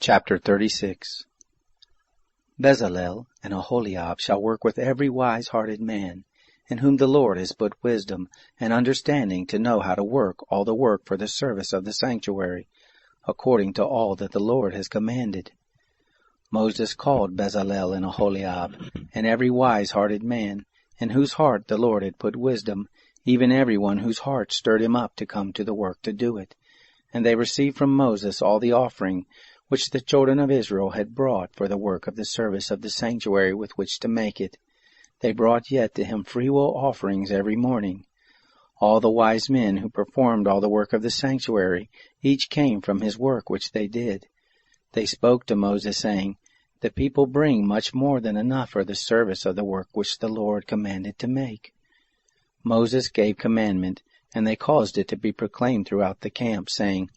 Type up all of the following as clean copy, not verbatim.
Chapter 36. Bezalel and Aholiab shall work with every wise-hearted man, in whom the Lord has put wisdom and understanding to know how to work all the work for the service of the sanctuary, according to all that the Lord has commanded. Moses called Bezalel and Aholiab, and every wise-hearted man, in whose heart the Lord had put wisdom, even every one whose heart stirred him up to come to the work to do it. And they received from Moses all the offering which the children of Israel had brought for the work of the service of the sanctuary with which to make it. They brought yet to him freewill offerings every morning. All the wise men who performed all the work of the sanctuary, each came from his work which they did. They spoke to Moses, saying, The people bring much more than enough for the service of the work which the Lord commanded to make. Moses gave commandment, and they caused it to be proclaimed throughout the camp, saying,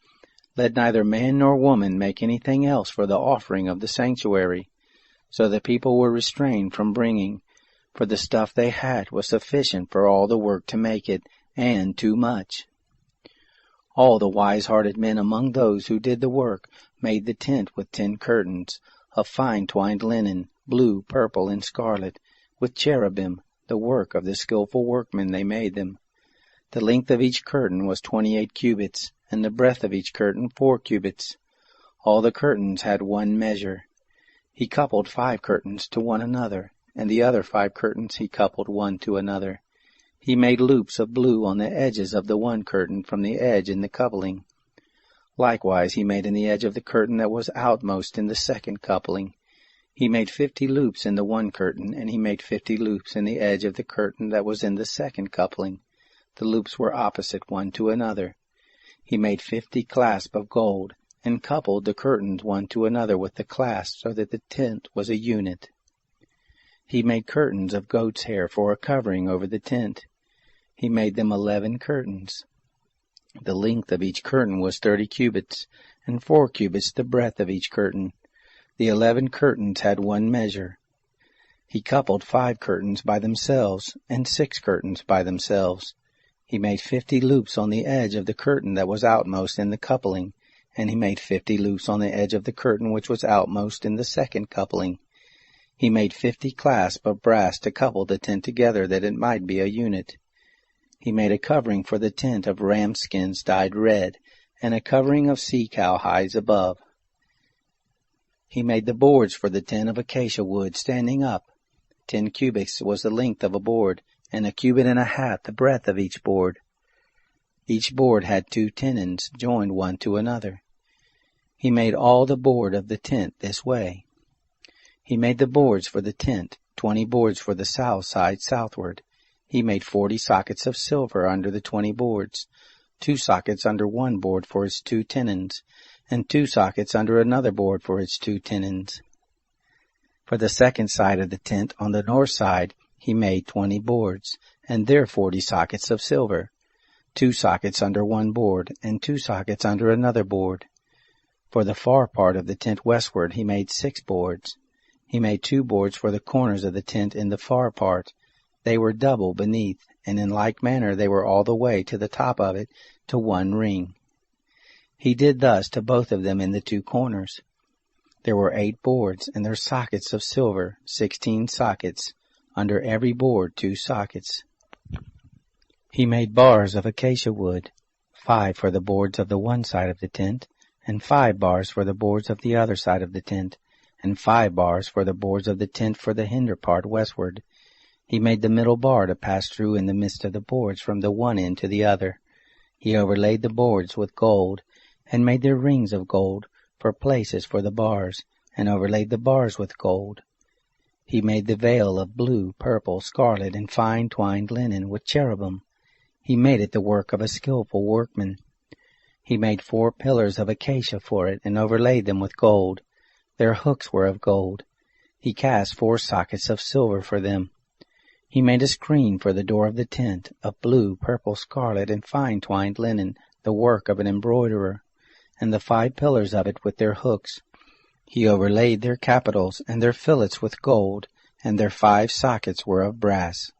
Let neither man nor woman make anything else for the offering of the sanctuary. So the people were restrained from bringing, for the stuff they had was sufficient for all the work to make it, and too much. All the wise-hearted men among those who did the work made the tent with 10 curtains, of fine twined linen, blue, purple, and scarlet, with cherubim, the work of the skillful workmen they made them. The length of each curtain was 28 cubits, and the breadth of each curtain 4 cubits. All the curtains had one measure. He coupled 5 curtains to one another, and the other 5 curtains he coupled one to another. He made loops of blue on the edges of the one curtain from the edge in the coupling. Likewise he made in the edge of the curtain that was outmost in the second coupling. He made 50 loops in the one curtain, and he made 50 loops in the edge of the curtain that was in the second coupling. The loops were opposite one to another. He made 50 clasps of gold, and coupled the curtains one to another with the clasps, so that the tent was a unit. He made curtains of goat's hair for a covering over the tent. He made them 11 curtains. The length of each curtain was 30 cubits, and 4 cubits the breadth of each curtain. The 11 curtains had one measure. He coupled 5 curtains by themselves, and 6 curtains by themselves. He made 50 loops on the edge of the curtain that was outmost in the coupling, and he made 50 loops on the edge of the curtain which was outmost in the second coupling. He made 50 clasps of brass to couple the tent together, that it might be a unit. He made a covering for the tent of ram skins dyed red, and a covering of sea-cow hides above. He made the boards for the tent of acacia wood standing up. 10 cubits was the length of a board, and 1.5 cubits the breadth of each board. Each board had 2 tenons joined one to another. He made all the board of the tent this way. He made the boards for the tent, 20 boards for the south side southward. He made 40 sockets of silver under the 20 boards, 2 sockets under one board for its 2 tenons, and 2 sockets under another board for its 2 tenons. For the second side of the tent on the north side, he made 20 boards, and there 40 sockets of silver, 2 sockets under one board, and 2 sockets under another board. For the far part of the tent westward he made 6 boards. He made 2 boards for the corners of the tent in the far part. They were double beneath, and in like manner they were all the way to the top of it, to one ring. He did thus to both of them in the 2 corners. There were 8 boards, and their sockets of silver, 16 sockets, under every board 2 sockets. He made bars of acacia wood, 5 for the boards of the one side of the tent, and 5 bars for the boards of the other side of the tent, and 5 bars for the boards of the tent for the hinder part westward. He made the middle bar to pass through in the midst of the boards from the one end to the other. He overlaid the boards with gold, and made their rings of gold for places for the bars, and overlaid the bars with gold. He made the veil of blue, purple, scarlet, and fine twined linen with cherubim. He made it the work of a skillful workman. He made 4 pillars of acacia for it, and overlaid them with gold. Their hooks were of gold. He cast 4 sockets of silver for them. He made a screen for the door of the tent, of blue, purple, scarlet, and fine twined linen, the work of an embroiderer, and the 5 pillars of it with their hooks. He overlaid their capitals and their fillets with gold, and their 5 sockets were of brass.